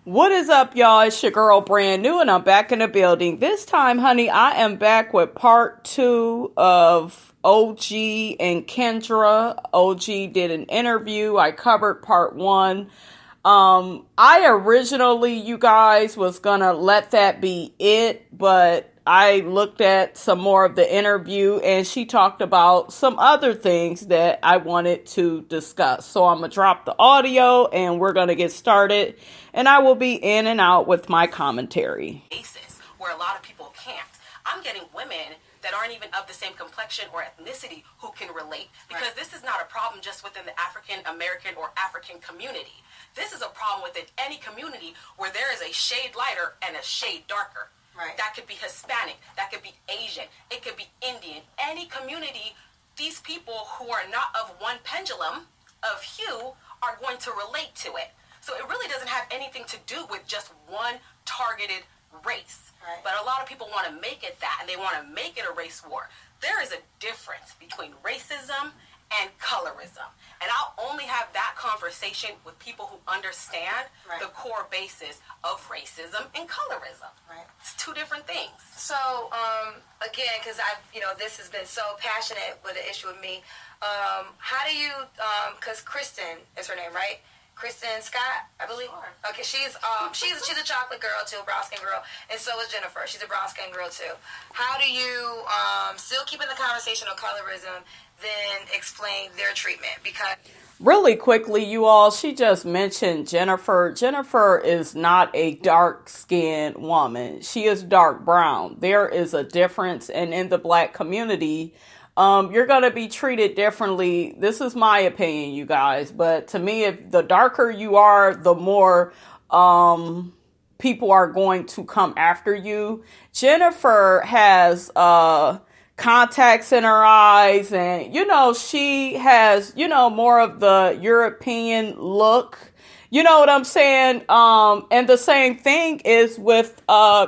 What is up, y'all? It's your girl, Brand New, and I'm back in the building. This time, honey, I am back with part 2 of OG and Kendra. OG did an interview. I covered part 1. I originally, you guys, was gonna let that be it, but I looked at some more of the interview and she talked about some other things that I wanted to discuss. So I'm gonna drop the audio and we're gonna get started, and I will be in and out with my commentary. Basis where a lot of people can't. I'm getting women that aren't even of the same complexion or ethnicity who can relate, because this is not a problem just within the African American or African community. This is a problem within any community where there is a shade lighter and a shade darker. Right. That could be Hispanic, that could be Asian, it could be Indian. Any community, these people who are not of one pendulum of hue are going to relate to it. So it really doesn't have anything to do with just one targeted race. Right. But a lot of people want to make it that, and they want to make it a race war. There is a difference between racism and colorism. And I'll only have that conversation with people who understand the core basis of racism and colorism. Right. It's two different things. So, again, because this has been so passionate with the issue with me. How do you, because Kristen is her name, right? Kristen Scott, I believe. Sure. Okay, she's a chocolate girl too, a brown skin girl, and so is Jennifer. She's a brown skin girl too. How do you still keep in the conversation of colorism, then explain their treatment? Because Really quickly, you all, she just mentioned Jennifer. Jennifer is not a dark-skinned woman. She is dark brown. There is a difference, and in the black community, you're going to be treated differently. This is my opinion, you guys. But to me, if the darker you are, the more people are going to come after you. Jennifer has contacts in her eyes, and, she has, more of the European look. You know what I'm saying? And the same thing is with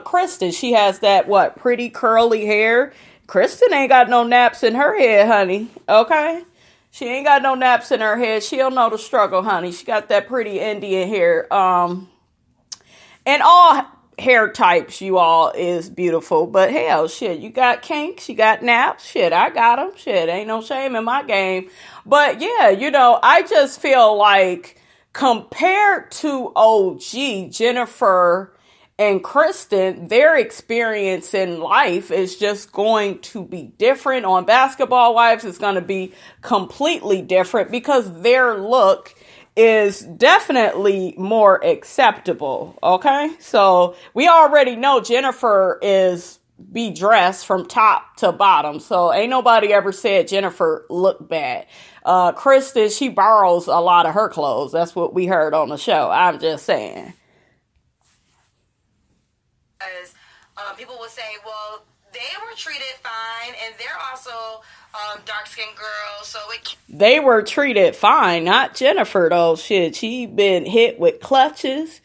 Kristen. She has that, pretty curly hair. Kristen ain't got no naps in her head, honey. Okay? She ain't got no naps in her head. She don't know the struggle, honey. She got that pretty Indian hair. And all hair types, you all, is beautiful. But hell, shit, you got kinks, you got naps. Shit, I got them. Shit, ain't no shame in my game. But yeah, I just feel like compared to OG, Jennifer and Kristen, their experience in life is just going to be different. On Basketball Wives, it's going to be completely different because their look is definitely more acceptable. Okay, so we already know Jennifer is be dressed from top to bottom, so ain't nobody ever said Jennifer looked bad. Kristen, she borrows a lot of her clothes. That's what we heard on the show. I'm just saying. People will say, well, they were treated fine, and they're also dark-skinned girls, so they were treated fine, not Jennifer, though. Shit, she been hit with clutches.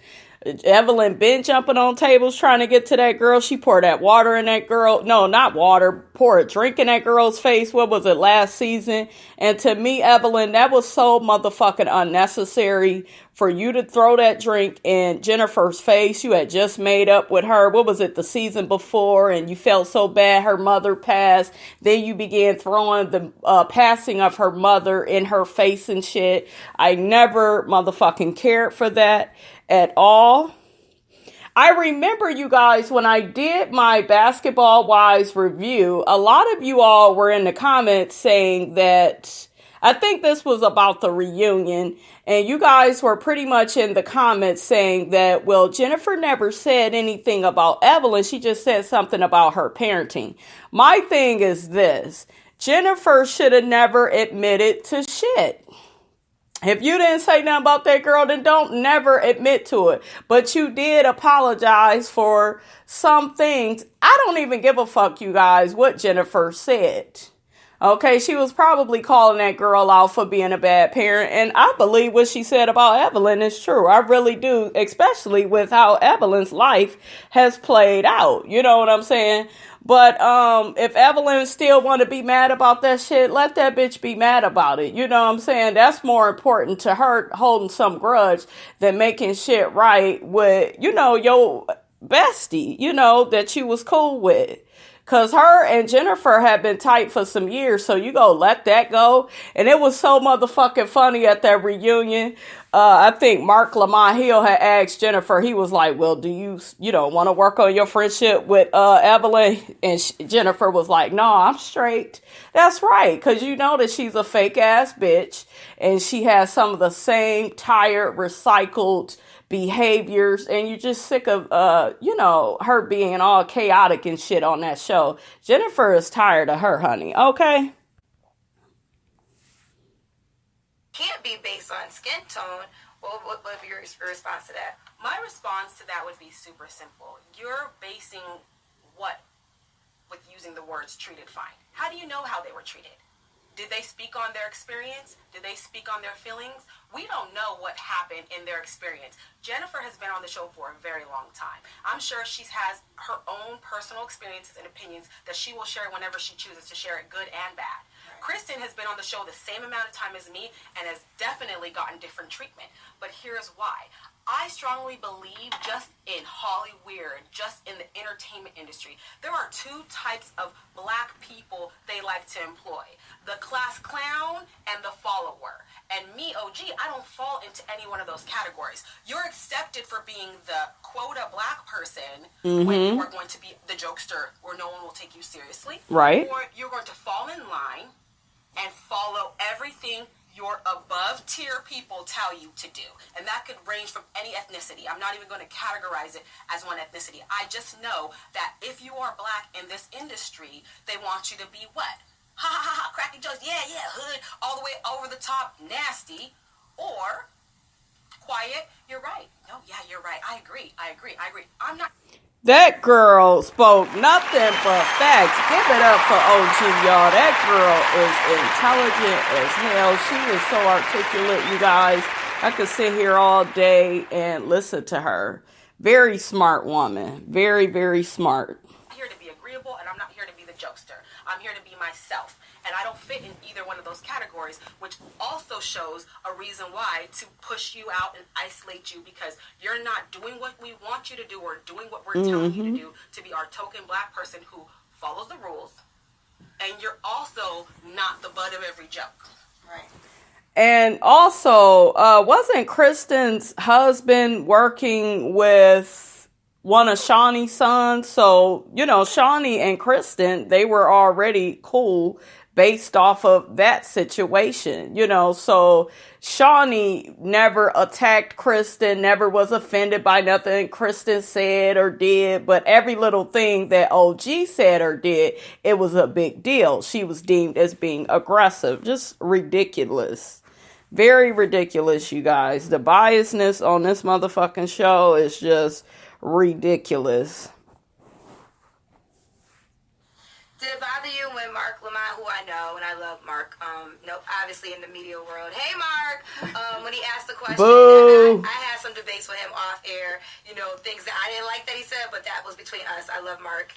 Evelyn been jumping on tables trying to get to that girl. She poured that water in that girl. No, not water. Pour a drink in that girl's face. What was it, last season? And to me, Evelyn, that was so motherfucking unnecessary for you to throw that drink in Jennifer's face. You had just made up with her. What was it, the season before? And you felt so bad her mother passed. Then you began throwing the passing of her mother in her face and shit. I never motherfucking cared for that at all. I remember, you guys, when I did my Basketball Wives review, a lot of you all were in the comments saying that, I think this was about the reunion, and you guys were pretty much in the comments saying that, well, Jennifer never said anything about Evelyn. She just said something about her parenting. My thing is this: Jennifer should have never admitted to shit. If you didn't say nothing about that girl, then don't never admit to it. But you did apologize for some things. I don't even give a fuck, you guys, what Jennifer said. Okay, she was probably calling that girl out for being a bad parent. And I believe what she said about Evelyn is true. I really do, especially with how Evelyn's life has played out. You know what I'm saying? But if Evelyn still want to be mad about that shit, let that bitch be mad about it. You know what I'm saying? That's more important to her holding some grudge than making shit right with, your bestie, that you was cool with. Because her and Jennifer had been tight for some years, so you go let that go. And it was so motherfucking funny at that reunion. I think Mark Lamont Hill had asked Jennifer, he was like, well, do you want to work on your friendship with Evelyn? And Jennifer was like, no, I'm straight. That's right, because you know that she's a fake-ass bitch, and she has some of the same tired, recycled behaviors, and you're just sick of her being all chaotic and shit on that show. Jennifer is tired of her, honey. Okay. Can't be based on skin tone. What would be your response to that? My response to that would be super simple. You're basing what with using the words treated fine. How do you know how they were treated? Did they speak on their experience? Did they speak on their feelings? We don't know what happened in their experience. Jennifer has been on the show for a very long time. I'm sure she has her own personal experiences and opinions that she will share whenever she chooses to share it, good and bad. Right. Kristen has been on the show the same amount of time as me and has definitely gotten different treatment. But here's why. I strongly believe just in Hollywood, just in the entertainment industry, there are two types of black people they like to employ. The class clown and the follower. And me, OG, I don't fall into any one of those categories. You're accepted for being the quota black person when you are going to be the jokester where no one will take you seriously. Right. Or you're going to fall in line and follow everything your above tier people tell you to do. And that could range from any ethnicity. I'm not even going to categorize it as one ethnicity. I just know that if you are black in this industry, they want you to be what? Ha ha ha, cracking jokes, yeah, hood, all the way over the top, nasty, or quiet, you're right. No, yeah, you're right. I agree. I'm not. That girl spoke nothing but facts. Give it up for OG, y'all. That girl is intelligent as hell. She is so articulate, you guys. I could sit here all day and listen to her. Very smart woman. Very, very smart. I'm here to be agreeable, and I'm not here to be the jokester. I'm here to be myself. And I don't fit in either one of those categories, which also shows a reason why to push you out and isolate you, because you're not doing what we want you to do or doing what we're telling you to be our token black person who follows the rules. And you're also not the butt of every joke. Right. And also, wasn't Kristen's husband working with one of Shaunie's sons? So, Shaunie and Kristen, they were already cool based off of that situation, so Shaunie never attacked Kristen, never was offended by nothing Kristen said or did, but every little thing that OG said or did, it was a big deal. She was deemed as being aggressive, just ridiculous. Very ridiculous, you guys. The biasness on this motherfucking show is just ridiculous. Did it bother you when Mark Lamont, who I know, and I love Mark, obviously in the media world, hey Mark, when he asked the question, I had some debates with him off air, things that I didn't like that he said, but that was between us. I love Mark,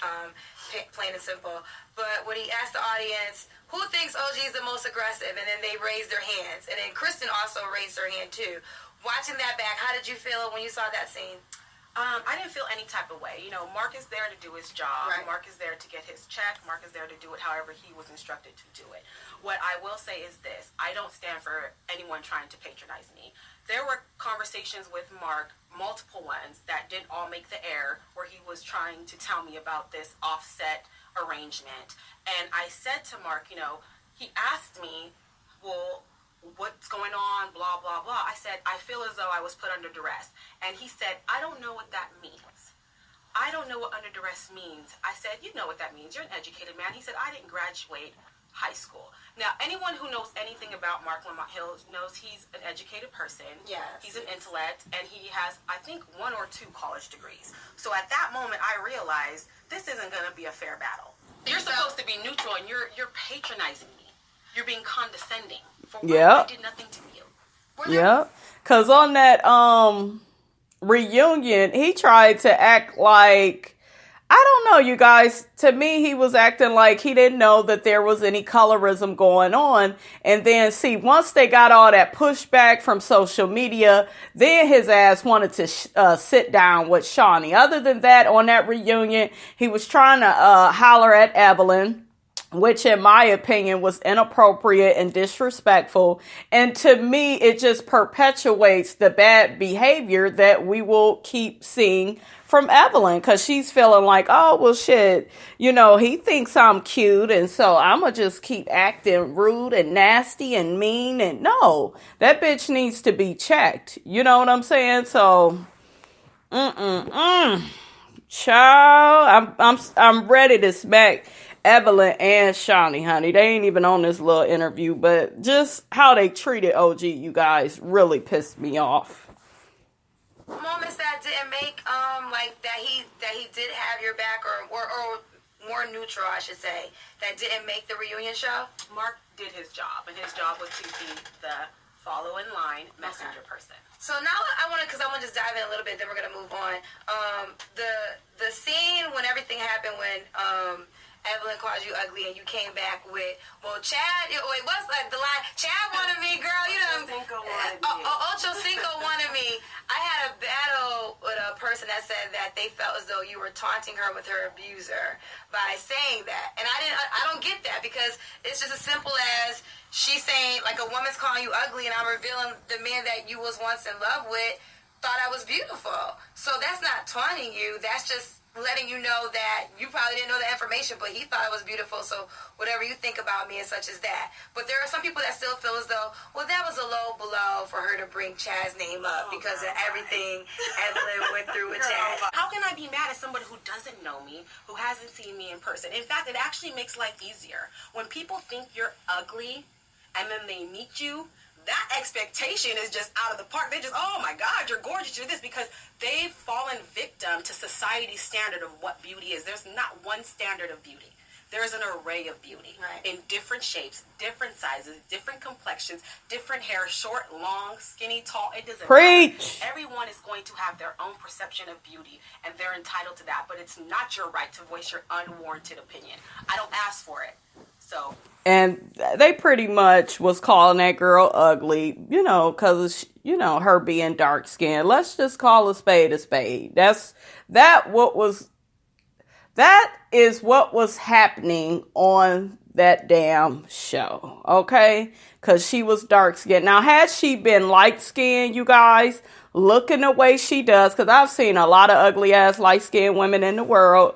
plain and simple. But when he asked the audience, who thinks OG is the most aggressive, and then they raised their hands, and then Kristen also raised her hand too. Watching that back, how did you feel when you saw that scene? I didn't feel any type of way. Mark is there to do his job. Right. Mark is there to get his check. Mark is there to do it however he was instructed to do it. What I will say is this. I don't stand for anyone trying to patronize me. There were conversations with Mark, multiple ones, that didn't all make the air, where he was trying to tell me about this offset arrangement. And I said to Mark, he asked me, well, what's going on, blah, blah, blah. I said, I feel as though I was put under duress. And he said, I don't know what that means. I don't know what under duress means. I said, you know what that means. You're an educated man. He said, I didn't graduate high school. Now, anyone who knows anything about Mark Lamont Hill knows he's an educated person. Yes. He's an intellect, and he has, I think, 1 or 2 college degrees. So at that moment, I realized this isn't going to be a fair battle. You're supposed to be neutral, and you're patronizing me. You're being condescending. I did nothing to you. Yeah, because on that reunion, he tried to act like, I don't know, you guys. To me, he was acting like he didn't know that there was any colorism going on. And then, see, once they got all that pushback from social media, then his ass wanted to sit down with Shaunie. Other than that, on that reunion, he was trying to holler at Evelyn, which in my opinion was inappropriate and disrespectful. And to me, it just perpetuates the bad behavior that we will keep seeing from Evelyn, because she's feeling like, oh, well, shit, he thinks I'm cute, and so I'm going to just keep acting rude and nasty and mean. And no, that bitch needs to be checked. You know what I'm saying? So, child, I'm ready to smack Evelyn and Shaunie, honey. They ain't even on this little interview, but just how they treated OG, you guys, really pissed me off. Moments that didn't make like that he did have your back, or more neutral, I should say, that didn't make the reunion show. Mark did his job, and his job was to be the follow in line messenger person. So now I want to just dive in a little bit, then we're gonna move on. The scene when everything happened, when Evelyn called you ugly and you came back with, well, Chad, wait, what's like the line? Chad wanted me, girl, Ocho Cinco wanted me. Ocho Cinco wanted me. I had a battle with a person that said that they felt as though you were taunting her with her abuser by saying that. And I don't get that, because it's just as simple as she saying, like, a woman's calling you ugly and I'm revealing the man that you was once in love with thought I was beautiful. So that's not taunting you. That's just letting you know that you probably didn't know the information, but he thought it was beautiful, so whatever you think about me and such as that. But there are some people that still feel as though, well, that was a low blow for her to bring Chad's name up because of everything Evelyn went through with Chad. How can I be mad at somebody who doesn't know me, who hasn't seen me in person? In fact, it actually makes life easier. When people think you're ugly and then they meet you, that expectation is just out of the park. They just, oh my God, you're gorgeous, you're this, because they've fallen victim to society's standard of what beauty is. There's not one standard of beauty. There's an array of beauty, right, in different shapes, different sizes, different complexions, different hair, short, long, skinny, tall. It doesn't Preach. matter. Everyone is going to have their own perception of beauty, and they're entitled to that. But it's not your right to voice your unwarranted opinion. I don't ask for it. So. And they pretty much was calling that girl ugly, because, her being dark skinned. Let's just call a spade a spade. That is what was happening on that damn show. Okay? Because she was dark skinned. Now, had she been light skinned, you guys, looking the way she does, because I've seen a lot of ugly ass light skinned women in the world,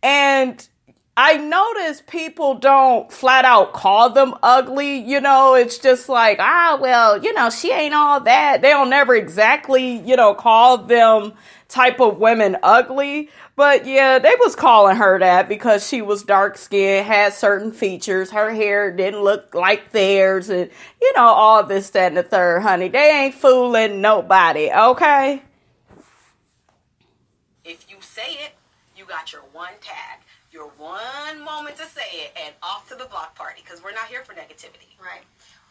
and I notice people don't flat out call them ugly, it's just like, she ain't all that. They don't never exactly, call them type of women ugly. But yeah, they was calling her that because she was dark skinned, had certain features. Her hair didn't look like theirs, and, all this, that, and the third, honey. They ain't fooling nobody, okay? If you say it, you got your one tag. Your one moment to say it, and off to the block party, because we're not here for negativity. Right.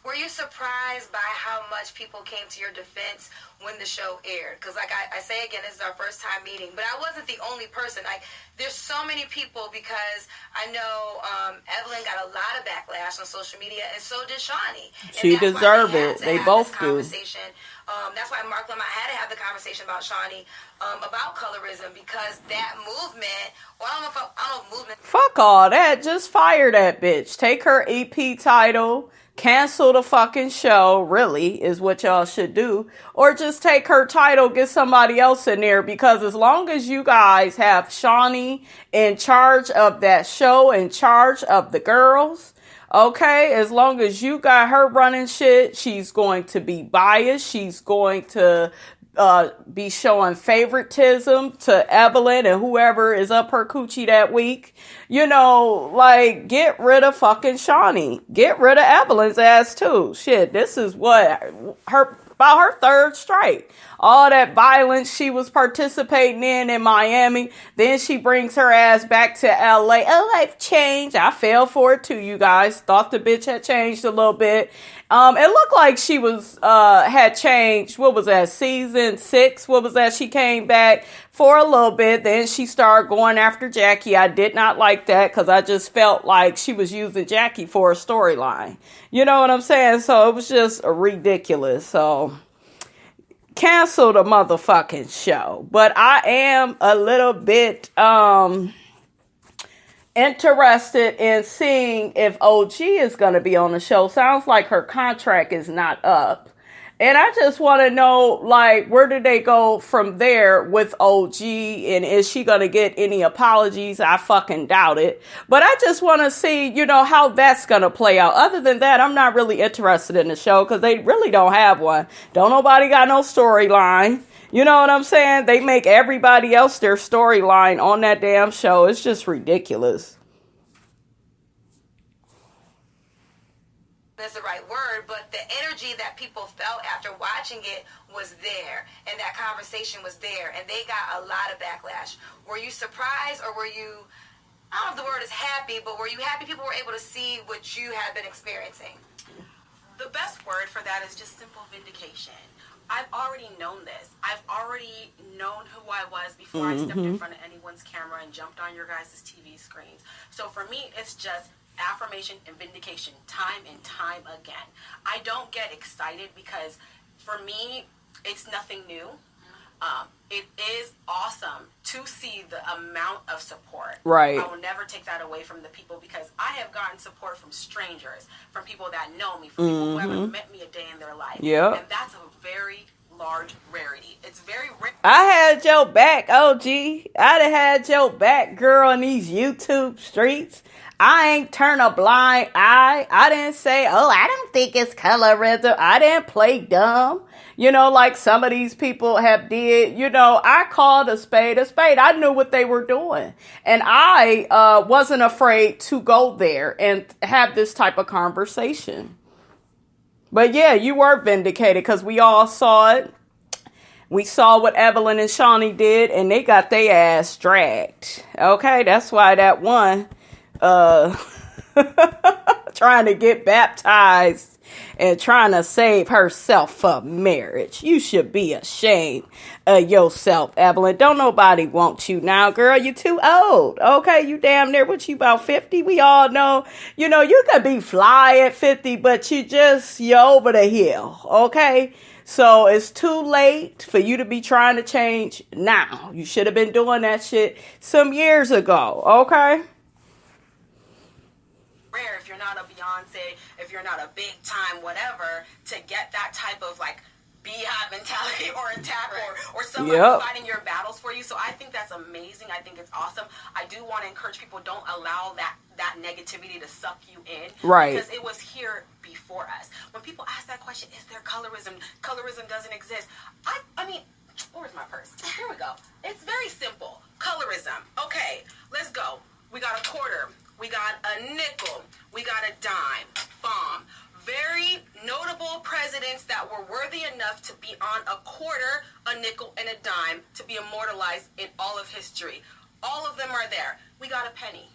Were you surprised by how much people came to your defense when the show aired? Because, like I say again, this is our first time meeting, but I wasn't the only person. Like, there's so many people, because I know Evelyn got a lot of backlash on social media, and so did Shaunie. She deserved it. They both do. That's why Mark Lamont had to have the conversation about Shaunie, about colorism, because that movement, I don't know movement. Fuck all that. Just fire that bitch. Take her EP title. Cancel the fucking show, really, is what y'all should do. Or just take her title, get somebody else in there, because as long as you guys have Shaunie in charge of that show, in charge of the girls, okay, as long as you got her running shit, she's going to be biased. She's going to be showing favoritism to Evelyn and whoever is up her coochie that week. Get rid of fucking Shaunie. Get rid of Evelyn's ass too. Shit, this is about her third strike. All that violence she was participating in Miami. Then she brings her ass back to LA. Oh, I've changed. I fell for it too, you guys. Thought the bitch had changed a little bit. It looked like she was had changed. What was that? Season 6? What was that? She came back for a little bit. Then she started going after Jackie. I did not like that because I just felt like she was using Jackie for a storyline. You know what I'm saying? So it was just ridiculous. So cancel the motherfucking show. But I am a little bit interested in seeing if OG is going to be on the show. Sounds like her contract is not up. And I just want to know, like, where do they go from there with OG? And is she going to get any apologies? I fucking doubt it. But I just want to see, you know, how that's going to play out. Other than that, I'm not really interested in the show because they really don't have one. Don't nobody got no storyline. You know what I'm saying? They make everybody else their storyline on that damn show. It's just ridiculous. That's the right word, but the energy that people felt after watching it was there, and that conversation was there, and they got a lot of backlash. Were you surprised, or were you, I don't know if the word is happy, but were you happy people were able to see what you had been experiencing? The best word for that is just simple vindication. I've already known this. I've already known who I was before I stepped in front of anyone's camera and jumped on your guys' TV screens. So for me, it's just affirmation and vindication time and time again. I don't get excited because for me, it's nothing new. It is awesome to see the amount of support. Right. I will never take that away from the people because I have gotten support from strangers, from people that know me, from people who haven't met me a day in their life. Yep. And that's a very large rarity. It's very rare. I had your back, OG. I'd have had your back, girl, in these YouTube streets. I ain't turn a blind eye. I didn't say, oh, I don't think it's colorism. I didn't play dumb. You know, like some of these people have did. You know, I called a spade a spade. I knew what they were doing. And I wasn't afraid to go there and have this type of conversation. But yeah, you were vindicated because we all saw it. We saw what Evelyn and Shaunie did, and they got their ass dragged. Okay, that's why that one trying to get baptized and trying to save herself for marriage. You should be ashamed of yourself, Evelyn. Don't nobody want you now, girl. You too old. Okay, you damn near what, you about 50? We all know, you know, you could be fly at 50, but you're over the hill. Okay, so it's too late for you to be trying to change now. You should have been doing that shit some years ago. Okay. Rare if you're not a Beyonce, if you're not a big time whatever, to get that type of like beehive mentality or attack or somebody fighting your battles for you. So I think that's amazing. I think it's awesome. I do want to encourage people, don't allow that negativity to suck you in. Right. Because it was here before us. When people ask that question, is there colorism? Colorism doesn't exist. I mean, where's my purse? Here we go. It's very simple. Colorism. Okay, let's go. We got a quarter. We got a nickel. We got a dime. Bomb. Very notable presidents that were worthy enough to be on a quarter, a nickel, and a dime to be immortalized in all of history. All of them are there. We got a penny.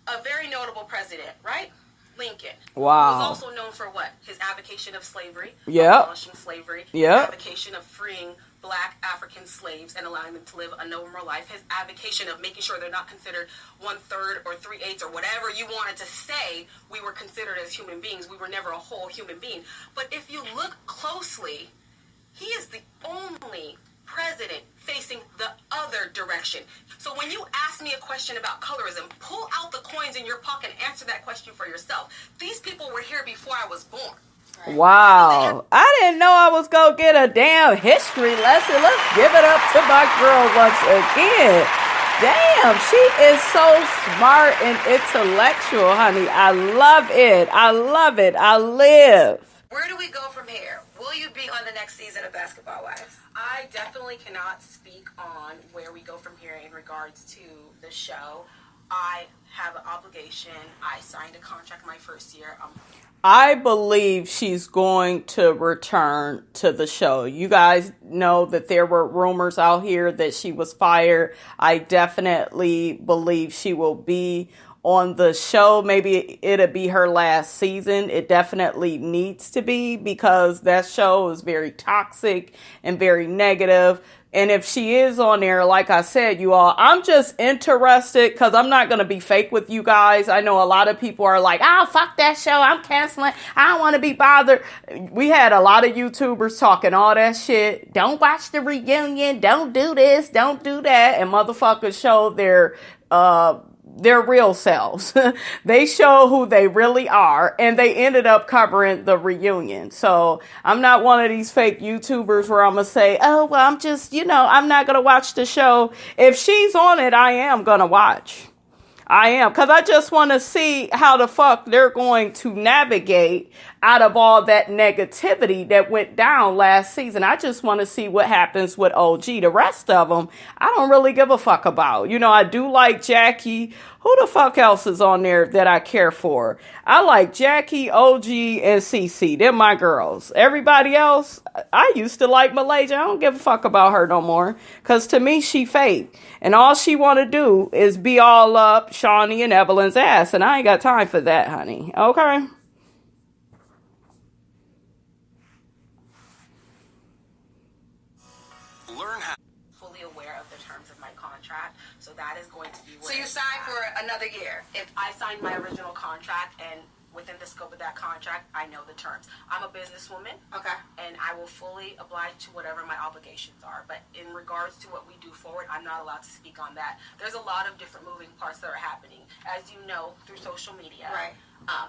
A very notable president, right? Lincoln. Wow. He was also known for what? His advocacy of slavery. Yeah. Abolishing slavery. Yeah. His advocacy of freeing Black African slaves and allowing them to live a normal life. His advocacy of making sure they're not considered 1/3 or 3/8 or whatever you wanted to say we were considered as human beings. We were never a whole human being. But if you look closely, he is the only president facing the other direction. So when you ask me a question about colorism, pull out the coins in your pocket and answer that question for yourself. These people were here before I was born. Right. Wow. I didn't know I was going to get a damn history lesson. Let's give it up to my girl once again. Damn, she is so smart and intellectual, honey. I love it. I love it. I live. Where do we go from here? Will you be on the next season of Basketball Wives? I definitely cannot speak on where we go from here in regards to the show. I have an obligation. I signed a contract my first year. I believe she's going to return to the show. You guys know that there were rumors out here that she was fired. I definitely believe she will be on the show. Maybe it'll be her last season. It definitely needs to be because that show is very toxic and very negative. And if she is on there, like I said, you all, I'm just interested because I'm not going to be fake with you guys. I know a lot of people are like, oh, fuck that show. I'm canceling. I don't want to be bothered. We had a lot of YouTubers talking all that shit. Don't watch the reunion. Don't do this. Don't do that. And motherfuckers showed their real selves. They show who they really are, and they ended up covering the reunion. So I'm not one of these fake YouTubers where I'm going to say, oh, well, I'm just, I'm not going to watch the show. If she's on it, I am going to watch. I am, because I just want to see how the fuck they're going to navigate out of all that negativity that went down last season. I just want to see what happens with OG. The rest of them, I don't really give a fuck about. I do like Jackie. Who the fuck else is on there that I care for? I like Jackie, OG, and CC. They're my girls. Everybody else, I used to like Malaysia. I don't give a fuck about her no more. Because to me, she fake. And all she want to do is be all up Shaunie and Evelyn's ass. And I ain't got time for that, honey. Okay? Learn how. Fully aware of the terms of my contract. So that is going to be where So you signed for another year. If I signed my original contract and within the scope of that contract, I know the terms. I'm a businesswoman. Okay. And I will fully oblige to whatever my obligations are. But in regards to what we do forward, I'm not allowed to speak on that. There's a lot of different moving parts that are happening. As you know, through social media. Right.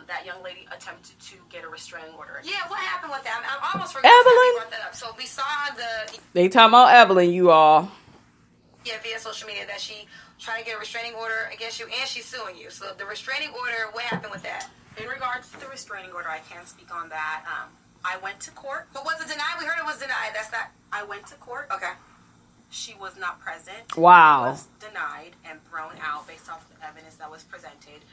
That young lady attempted to get a restraining order. Yeah, what happened with that? I almost forgot Evelyn. to brought that up. So we saw They talking about Evelyn, you all. Yeah, via social media that she trying to get a restraining order against you and she's suing you. So the restraining order, what happened with that? In regards to the restraining order, I can't speak on that. I went to court. But was it denied? We heard it was denied. That's not... I went to court. Okay. She was not present. Wow. It was denied and thrown out based off the evidence that was presented.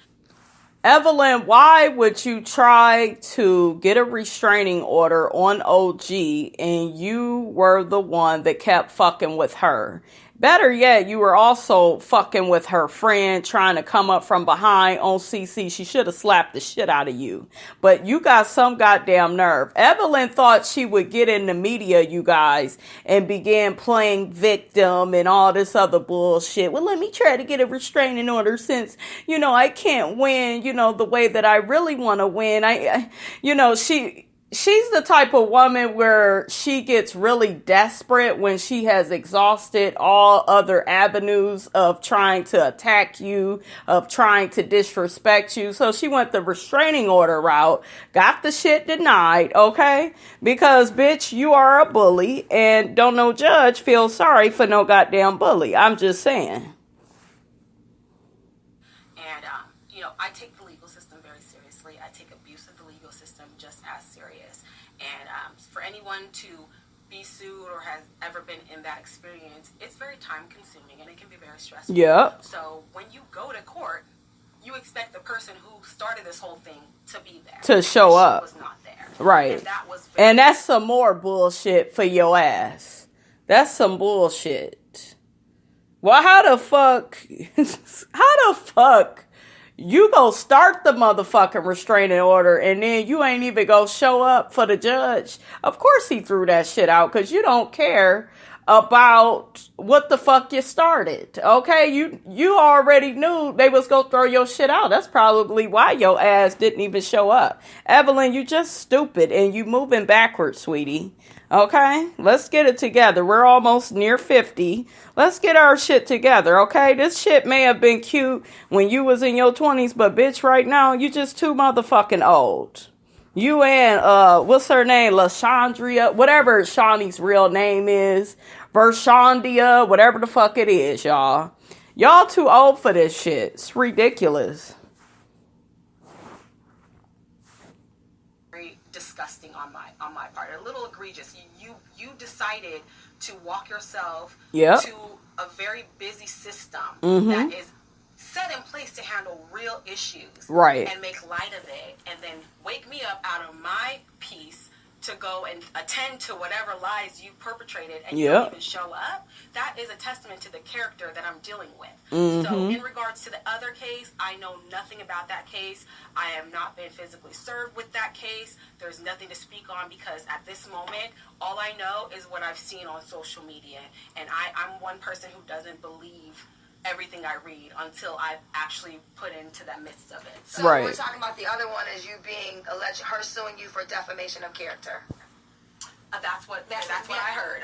Evelyn, why would you try to get a restraining order on OG and you were the one that kept fucking with her? Better yet, you were also fucking with her friend, trying to come up from behind on CC. She should have slapped the shit out of you. But you got some goddamn nerve. Evelyn thought she would get in the media, you guys, and began playing victim and all this other bullshit. Well, let me try to get a restraining order since, I can't win, the way that I really want to win. She's the type of woman where she gets really desperate when she has exhausted all other avenues of trying to attack you, of trying to disrespect you. So she went the restraining order route, got the shit denied, okay? Because, bitch, you are a bully and don't no judge feel sorry for no goddamn bully. I'm just saying. And, I take the legal system very seriously. I take abuse of the legal system just as serious. And for anyone to be sued or has ever been in that experience, it's very time consuming and it can be very stressful. Yep. So when you go to court, you expect the person who started this whole thing to be there. To show up. She was not there. Right. And that's some more bullshit for your ass. That's some bullshit. Well, how the fuck you go start the motherfucking restraining order and then you ain't even go show up for the judge? Of course he threw that shit out because you don't care about what the fuck you started. Okay, you already knew they was gonna throw your shit out. That's probably why your ass didn't even show up. Evelyn, you just stupid and you moving backwards, sweetie. Okay, let's get it together. We're almost near 50. Let's get our shit together, okay? This shit may have been cute when you was in your 20s, but bitch, right now, you just too motherfucking old. You and, what's her name? LaShondria, whatever Shaunie's real name is. Vershandia, whatever the fuck it is, y'all. Y'all too old for this shit. It's ridiculous. Very disgusting on my part. A little egregious. You decided to walk yourself to a very busy system that is set in place to handle real issues, right, and make light of it, and then wake me up out of my peace to go and attend to whatever lies you perpetrated, and you don't even show up. that is a testament to the character that I'm dealing with. Mm-hmm. So in regards to the other case, I know nothing about that case. I have not been physically served with that case. There's nothing to speak on because at this moment, all I know is what I've seen on social media. And I'm one person who doesn't believe everything I read until I've actually put into the midst of it. So Right. we're talking about the other one as you being alleged, her suing you for defamation of character. That's what I heard.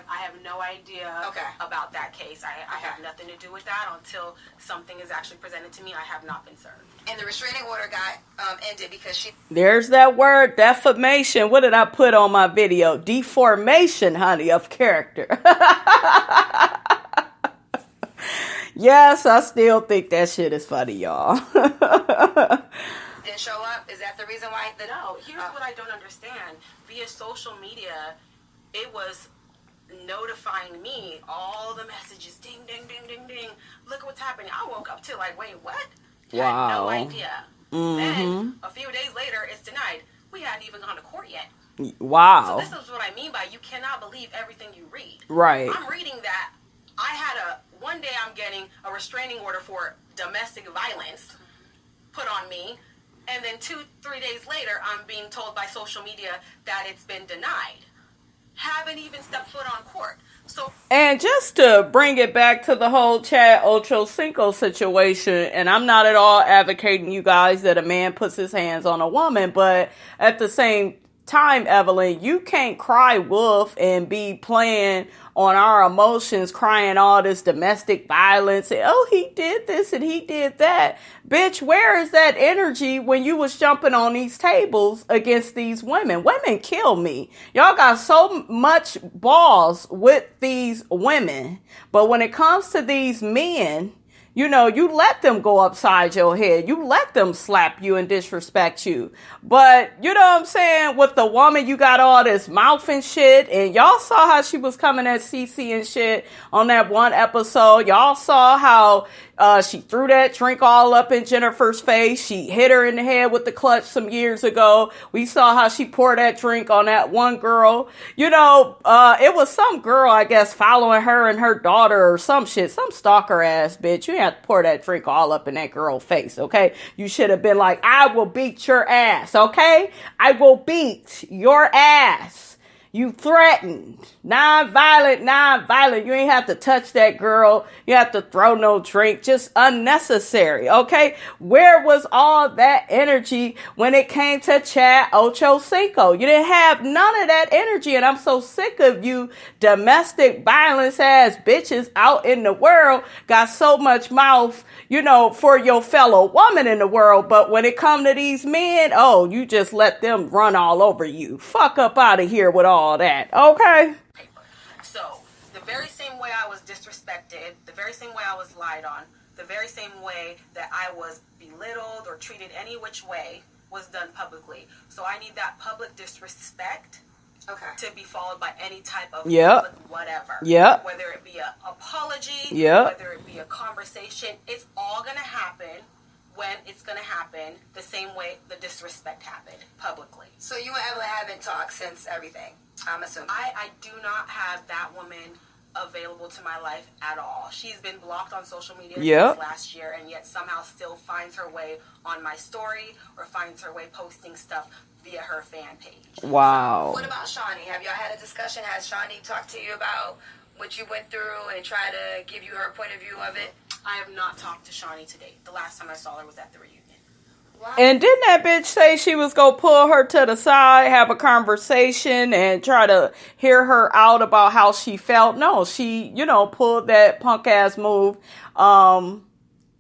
I have no idea about that case. I have nothing to do with that until something is actually presented to me. I have not been served. And the restraining order got ended because she... There's that word, defamation. What did I put on my video? Deformation, honey, of character. Yes, I still think that shit is funny, y'all. Didn't show up? Is that the reason why? No, here's what I don't understand. Via social media, it was notifying me all the messages. Ding, ding, ding, ding, ding. Look at what's happening. I woke up to like, wait, what? Wow. I had no idea. Mm-hmm. Then, a few days later, it's denied. We hadn't even gone to court yet. Wow. So this is what I mean by you cannot believe everything you read. Right. I'm reading that. One day I'm getting a restraining order for domestic violence put on me. And then 2-3 days later, I'm being told by social media that it's been denied. Haven't even stepped foot on court. So, and just to bring it back to the whole Chad Ochocinco situation, and I'm not at all advocating you guys that a man puts his hands on a woman, but at the same time, Evelyn, you can't cry wolf and be playing on our emotions, crying all this domestic violence and, oh, he did this and he did that. Bitch, where is that energy when you was jumping on these tables against these women? Women kill me. Y'all got so much balls with these women, but when it comes to these men, you know, you let them go upside your head. You let them slap you and disrespect you. But, you know what I'm saying? With the woman, you got all this mouth and shit. And y'all saw how she was coming at Cece and shit on that one episode. Y'all saw how she threw that drink all up in Jennifer's face. She hit her in the head with the clutch some years ago. We saw how she poured that drink on that one girl. You know, it was some girl, I guess, following her and her daughter or some shit. Some stalker ass bitch. You have to pour that drink all up in that girl's face, okay? You should have been like, I will beat your ass, okay? I will beat your ass. You threatened. Non-violent. You ain't have to touch that girl. You have to throw no drink. Just unnecessary, okay? Where was all that energy when it came to Chad Ochocinco? You didn't have none of that energy, and I'm so sick of you domestic violence ass bitches out in the world. Got so much mouth, you know, for your fellow woman in the world, but when it come to these men, oh, you just let them run all over you. Fuck up out of here with all that, okay? So, the very same way I was disrespected, the very same way I was lied on, the very same way that I was belittled or treated any which way was done publicly. So I need that public disrespect to be followed by any type of public whatever. Yep. Whether it be an apology, yep, whether it be a conversation, it's all going to happen when it's going to happen the same way the disrespect happened publicly. So you and Evelyn haven't talked since everything, I'm assuming. I do not have that woman available to my life at all. She's been blocked on social media since last year, and yet somehow still finds her way on my story or finds her way posting stuff via her fan page. Wow. What about Shaunie? Have y'all had a discussion? Has Shaunie talked to you about what you went through and try to give you her point of view of it? I have not talked to Shaunie to date. The last time I saw her was at the reunion. Wow. And didn't that bitch say she was going to pull her to the side, have a conversation, and try to hear her out about how she felt? No, she, you know, pulled that punk ass move.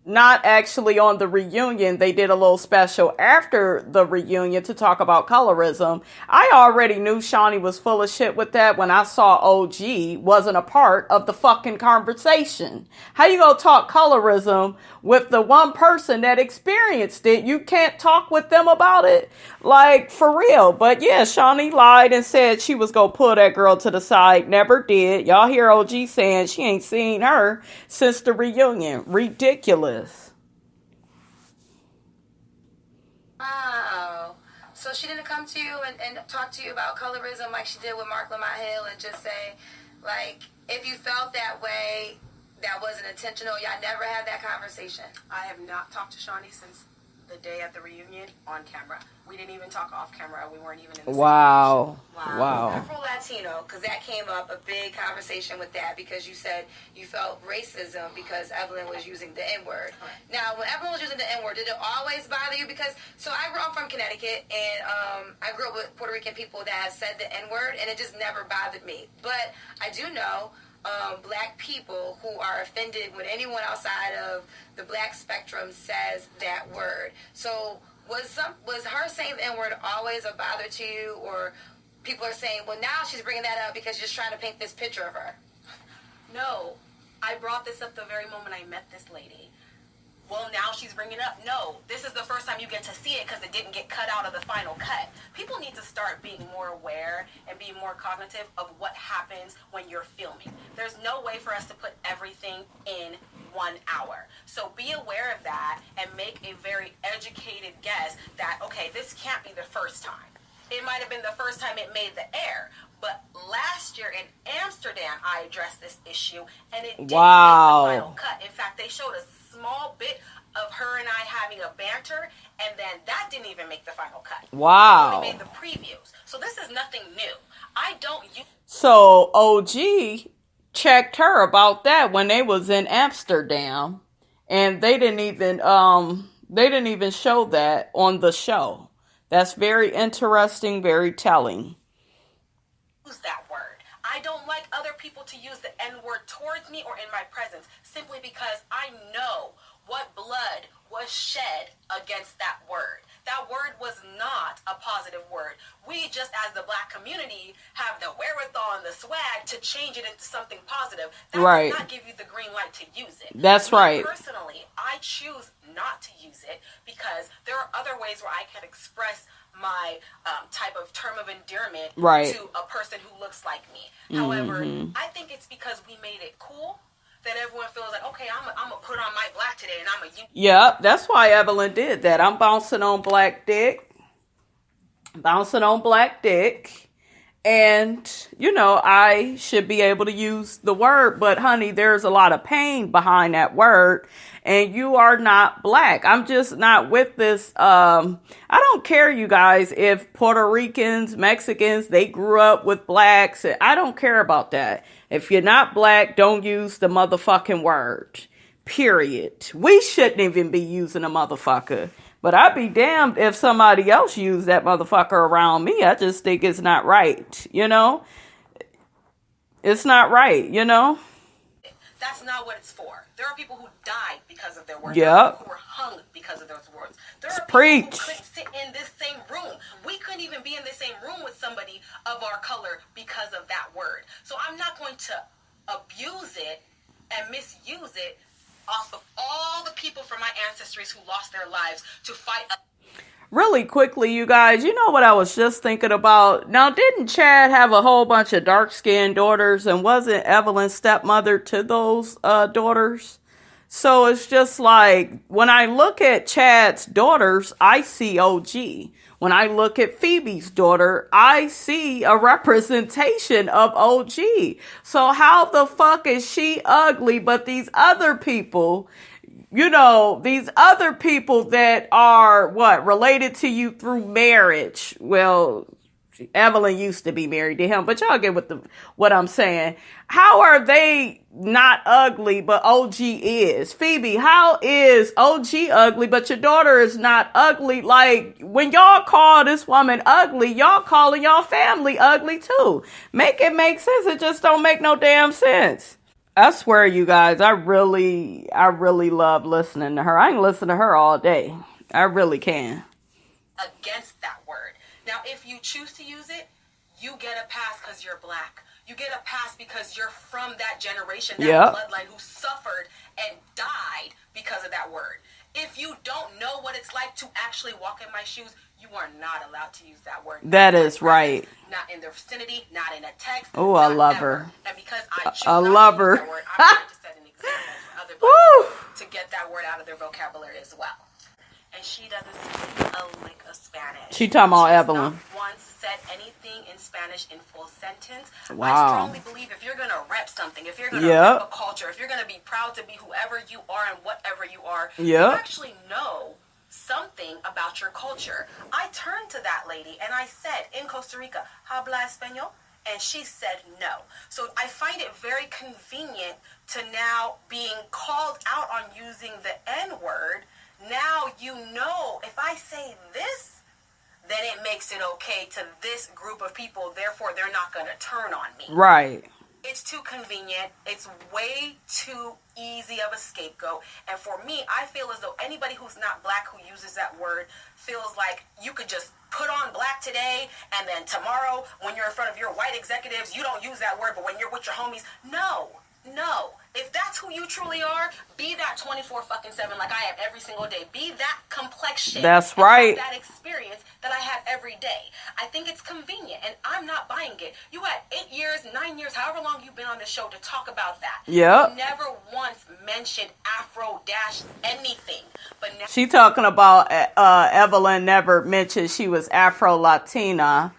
Not actually on the reunion. They did a little special after the reunion to talk about colorism. I already knew Shaunie was full of shit with that when I saw OG wasn't a part of the fucking conversation. How you gonna talk colorism with the one person that experienced it? You can't talk with them about it? Like, for real. But yeah, Shaunie lied and said she was gonna pull that girl to the side. Never did. Y'all hear OG saying she ain't seen her since the reunion. Ridiculous. Wow. So she didn't come to you and talk to you about colorism like she did with Mark Lamont Hill and just say, like, If you felt that way, that wasn't intentional. Y'all never had that conversation. I have not talked to Shaunie since the day at the reunion on camera. We didn't even talk off camera. We weren't even in the same Wow. situation. Wow. Afro-Latino, because that came up, a big conversation with that, because you said you felt racism because Evelyn was using the N-word. Now, when Evelyn was using the N-word, did it always bother you? Because, so I grew up from Connecticut, and I grew up with Puerto Rican people that have said the N-word, and it just never bothered me. But I do know black people who are offended when anyone outside of the black spectrum says that word. So was her saying the N-word always a bother to you, or people are saying, well, now she's bringing that up because you're just trying to paint this picture of her? No, I brought this up the very moment I met this lady. Well, now she's bringing it up. No, this is the first time you get to see it because it didn't get cut out of the final cut. People need to start being more aware and being more cognitive of what happens when you're filming. There's no way for us to put everything in 1 hour. So be aware of that and make a very educated guess that, okay, this can't be the first time. It might have been the first time it made the air. But last year in Amsterdam, I addressed this issue, and it didn't make the final cut. In fact, they showed a small bit of her and I having a banter, and then that didn't even make the final cut. Wow. It only made the previews. So this is nothing new. I don't use... So OG checked her about that when they was in Amsterdam, and they didn't even show that on the show. That's very interesting, very telling. Use that word. I don't like other people to use the N-word towards me or in my presence, simply because I know what blood was shed against that word. That word was not a positive word. We just, as the black community, have the wherewithal and the swag to change it into something positive. That does not give you the green light to use it. That's right. Personally, I choose not to use it because there are other ways where I can express my type of term of endearment to a person who looks like me. However, I think it's because we made it cool that everyone feels like, okay, I'm gonna put on my black today, and I'm gonna... Yeah, that's why Evelyn did that. I'm bouncing on black dick. And, you know, I should be able to use the word. But, honey, there's a lot of pain behind that word. And you are not black. I'm just not with this. I don't care, you guys, if Puerto Ricans, Mexicans, they grew up with blacks. I don't care about that. If you're not black, don't use the motherfucking word. Period. We shouldn't even be using a motherfucker. But I'd be damned if somebody else used that motherfucker around me. I just think it's not right, you know? It's not right, you know? That's not what it's for. There are people who died because of their words. Yep. There are people who were hung because of those words. There are people who couldn't sit in this same room. We couldn't even be in the same room with somebody of our color because of that word. So I'm not going to abuse it and misuse it off of all the people from my ancestors who lost their lives to fight. Really quickly, you guys, you know what I was just thinking about? Now, didn't Chad have a whole bunch of dark-skinned daughters, and wasn't Evelyn stepmother to those daughters? So it's just like, when I look at Chad's daughters, I see OG. When I look at Phoebe's daughter, I see a representation of OG. So how the fuck is she ugly, but these other people, you know, these other people that are, related to you through marriage? Well, Evelyn used to be married to him, but y'all get what I'm saying. How are they not ugly, but OG is? Phoebe, how is OG ugly, but your daughter is not ugly? Like, when y'all call this woman ugly, y'all calling y'all family ugly too. Make it make sense. It just don't make no damn sense. I swear, you guys, I really love listening to her. I can listen to her all day. I really can. Against that word. Now, if you choose to use it, you get a pass because you're black. You get a pass because you're from that generation, that bloodline who suffered and died because of that word. If you don't know what it's like to actually walk in my shoes, you are not allowed to use that word. That is right. Not in the vicinity, not in a text. Oh, I love her. And because I choose not to use that word, I'm trying to set an example for other black people to get that word out of their vocabulary as well. And and she doesn't speak a lick of Spanish. She talking about Evelyn. Not once said anything in Spanish in full sentence. Wow. I strongly believe if you're gonna rep something, if you're gonna Yep. rep a culture, if you're gonna be proud to be whoever you are and whatever you are, Yep. you actually know something about your culture. I turned to that lady and I said, in Costa Rica, habla español? And she said no. So I find it very convenient to now being called out on using the N-word. Now you know if I say this, then it makes it okay to this group of people. Therefore, they're not going to turn on me. Right. It's too convenient. It's way too easy of a scapegoat. And for me, I feel as though anybody who's not black who uses that word feels like you could just put on black today and then tomorrow when you're in front of your white executives, you don't use that word, but when you're with your homies, no. If that's who you truly are, be that 24/7 like I am every single day. Be that complexion. That's right. That experience that I have every day. I think it's convenient, and I'm not buying it. You had 8 years, 9 years, however long you've been on the show to talk about that. Yep. You never once mentioned Afro dash anything. But now She talking about Evelyn never mentioned she was Afro-Latina.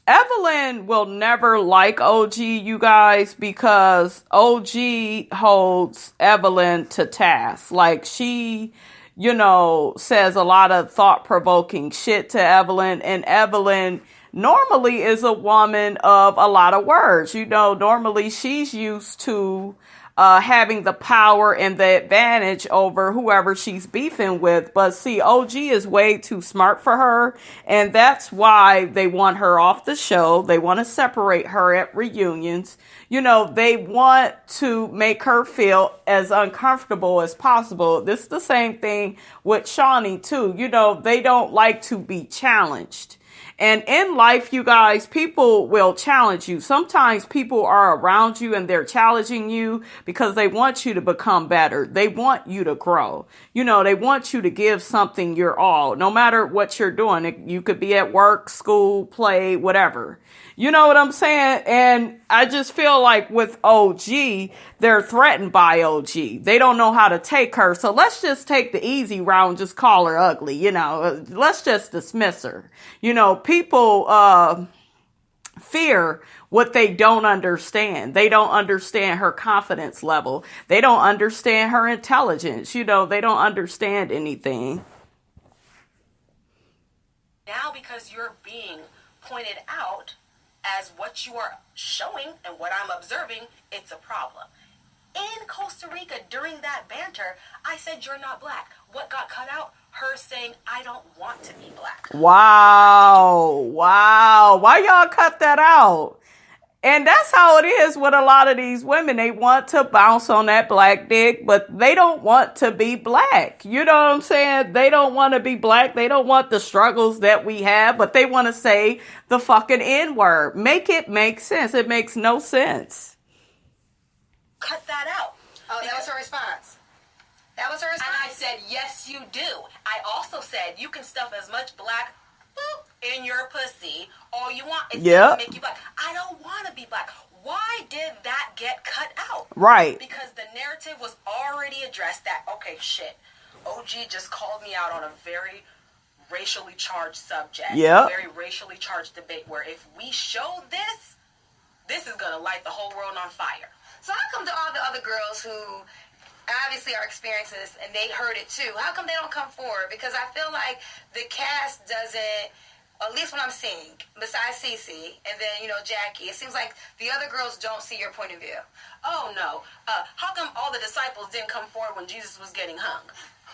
Evelyn will never like OG, you guys, because OG holds Evelyn to task. Like, she, says a lot of thought-provoking shit to Evelyn, and Evelyn normally is a woman of a lot of words. Normally she's used to having the power and the advantage over whoever she's beefing with. But see, OG is way too smart for her. And that's why they want her off the show. They want to separate her at reunions. They want to make her feel as uncomfortable as possible. This is the same thing with Shaunie too. They don't like to be challenged. And in life, you guys, people will challenge you. Sometimes people are around you and they're challenging you because they want you to become better. They want you to grow. They want you to give something your all, no matter what you're doing. You could be at work, school, play, whatever. You know what I'm saying? And I just feel like with OG, they're threatened by OG. They don't know how to take her. So let's just take the easy route and just call her ugly. Let's just dismiss her. People fear what they don't understand. They don't understand her confidence level. They don't understand her intelligence. They don't understand anything. now because you're being pointed out as what you are showing and what I'm observing, it's a problem. In Costa Rica, during that banter, I said, you're not black. What got cut out? Her saying, I don't want to be black. Wow. Why y'all cut that out? And that's how it is with a lot of these women. They want to bounce on that black dick, but they don't want to be black. You know what I'm saying? They don't want to be black. They don't want the struggles that we have, but they want to say the fucking N-word. Make it make sense. It makes no sense. Cut that out. Oh, that was her response. That was her response. And I said, yes, you do. I also said, you can stuff as much black in your pussy all you want. It's going to make you black. I don't want to be black. Why did that get cut out? Right. Because the narrative was already addressed that, okay, shit, OG just called me out on a very racially charged subject. Yeah. Very racially charged debate where if we show this, this is going to light the whole world on fire. So how come to all the other girls who obviously are experiencing this and they heard it too, how come they don't come forward? Because I feel like the cast doesn't, at least what I'm seeing, besides Cece and then, Jackie, it seems like the other girls don't see your point of view. Oh, no. How come all the disciples didn't come forward when Jesus was getting hung?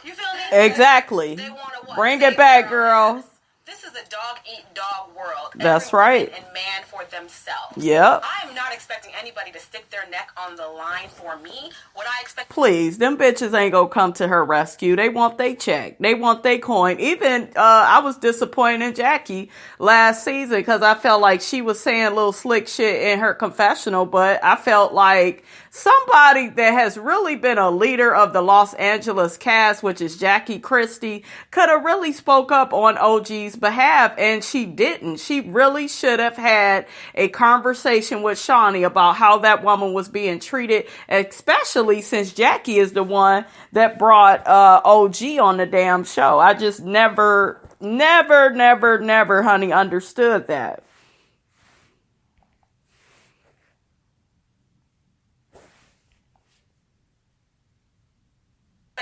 You feel me? Exactly. They want to what? Bring it back, girl. This is a dog-eat-dog world. That's Every right. woman and man for themselves. Yep. I am not expecting anybody to stick their neck on the line for me. What I expect... Please, them bitches ain't gonna come to her rescue. They want they check. They want they coin. Even, I was disappointed in Jackie last season because I felt like she was saying little slick shit in her confessional, but I felt like somebody that has really been a leader of the Los Angeles cast, which is Jackie Christie, could have really spoke up on OG's Shaunie's behalf, and she didn't. She really should have had a conversation with Shaunie about how that woman was being treated, especially since Jackie is the one that brought OG on the damn show. I just never, honey, understood that.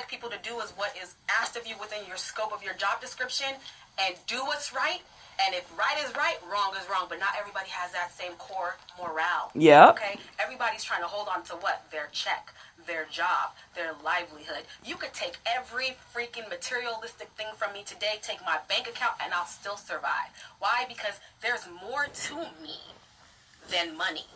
People to do is what is asked of you within your scope of your job description, and do what's right. And if right is right, wrong is wrong. But not everybody has that same core morale. Yeah. Okay. Everybody's trying to hold on to what? Their check, their job, their livelihood. You could take every freaking materialistic thing from me today, take my bank account, and I'll still survive. Why? Because there's more to me than money.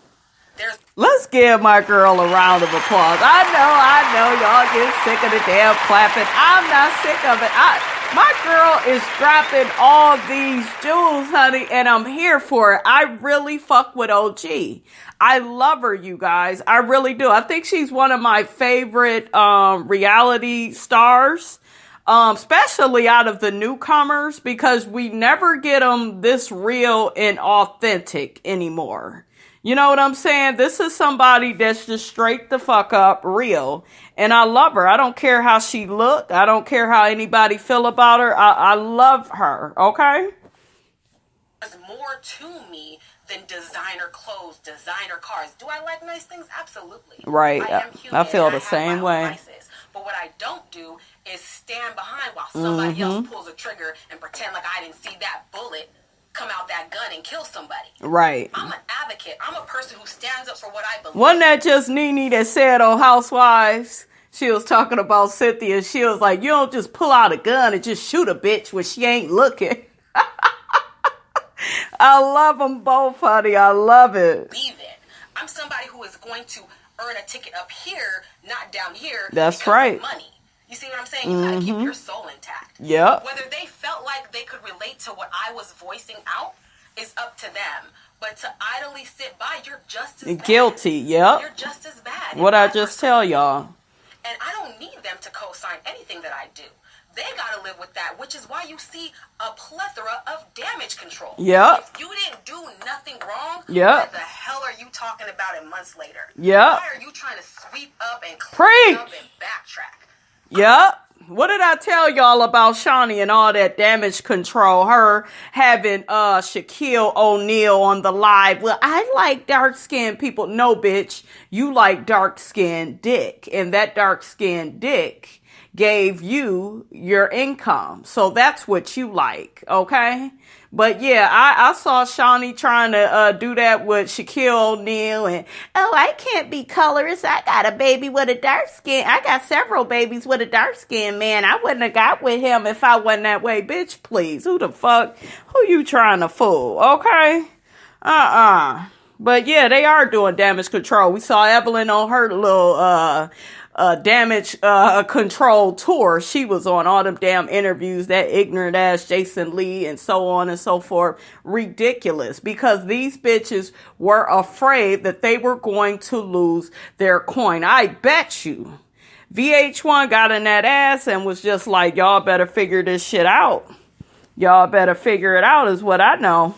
Let's give my girl a round of applause. I know, y'all get sick of the damn clapping. I'm not sick of it. My girl is dropping all these jewels, honey, and I'm here for it. I really fuck with OG. I love her, you guys. I really do. I think she's one of my favorite reality stars. Especially out of the newcomers, because we never get them this real and authentic anymore. You know what I'm saying? This is somebody that's just straight the fuck up real. And I love her. I don't care how she look. I don't care how anybody feel about her. I love her. Okay? There's more to me than designer clothes, designer cars. Do I like nice things? Absolutely. Right. I am human. I feel the same way. Vices. But what I don't do is stand behind while somebody else pulls a trigger and pretend like I didn't see that bullet come out that gun and kill somebody. Right. I'm an advocate. I'm a person who stands up for what I believe. Wasn't that just Nene that said on Housewives? She was talking about Cynthia. She was like, you don't just pull out a gun and just shoot a bitch when she ain't looking. I love them both, honey. I love it. Believe it. I'm somebody who is going to earn a ticket up here, not down here. That's right. Of money. You see what I'm saying? You gotta keep your soul intact. Yep. Whether they felt like they could relate to what I was voicing out is up to them. But to idly sit by, you're just as bad. Guilty, yep. You're just as bad. What I just tell y'all. And I don't need them to co-sign anything that I do. They gotta live with that, which is why you see a plethora of damage control. Yep. If you didn't do nothing wrong, yep. What the hell are you talking about it months later? Yep. Why are you trying to sweep up and clean up and backtrack? Yep. What did I tell y'all about Shaunie and all that damage control? Her having Shaquille O'Neal on the live. Well, I like dark-skinned people. No, bitch. You like dark-skinned dick. And that dark-skinned dick gave you your income. So that's what you like. Okay? But yeah, I saw Shaunie trying to do that with Shaquille O'Neal, and I can't be colorist. I got a baby with a dark skin. I got several babies with a dark skin man. I wouldn't have got with him if I wasn't that way. Bitch, please. Who the fuck? Who you trying to fool? Okay? But yeah, they are doing damage control. We saw Evelyn on her little damage control tour. She was on all them damn interviews, that ignorant ass Jason Lee and so on and so forth. Ridiculous, because these bitches were afraid that they were going to lose their coin. I bet you VH1 got in that ass and was just like, y'all better figure this shit out. Y'all better figure it out is what I know.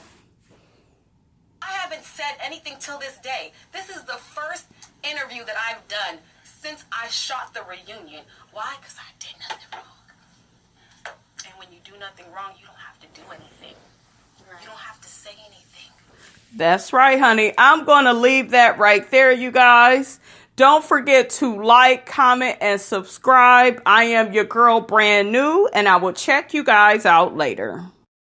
I haven't said anything till this day. This is the first interview that I've done since I shot the reunion. Why? Because I did nothing wrong. And when you do nothing wrong, you don't have to do anything. Right. You don't have to say anything. That's right, honey. I'm going to leave that right there, you guys. Don't forget to like, comment, and subscribe. I am your girl, Brand New, and I will check you guys out later.